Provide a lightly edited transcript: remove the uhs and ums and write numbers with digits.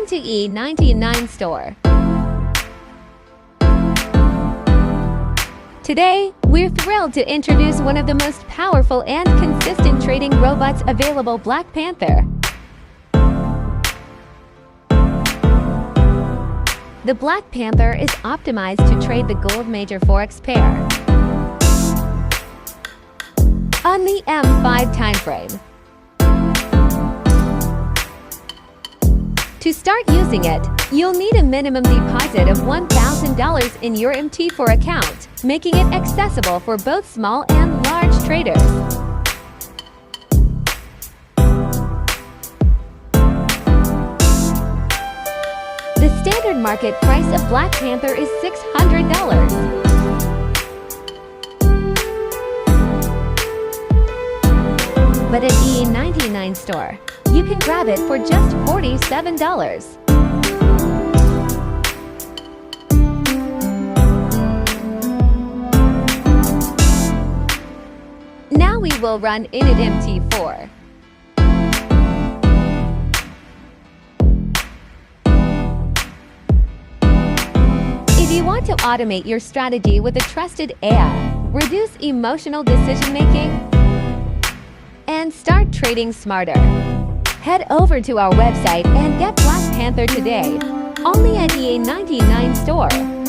Welcome to E99 Store. Today, we're thrilled to introduce one of the most powerful and consistent trading robots available, Black Panther. The Black Panther is optimized to trade the gold major Forex pair on the M5 timeframe. To start using it, you'll need a minimum deposit of $1,000 in your MT4 account, making it accessible for both small and large traders. The standard market price of Black Panther is $600. But at E99 Store, you can grab it for just $47. Now we will run in at MT4. If you want to automate your strategy with a trusted AI, reduce emotional decision-making, and start trading smarter, head over to our website and get Black Panther today, only at E99 Store.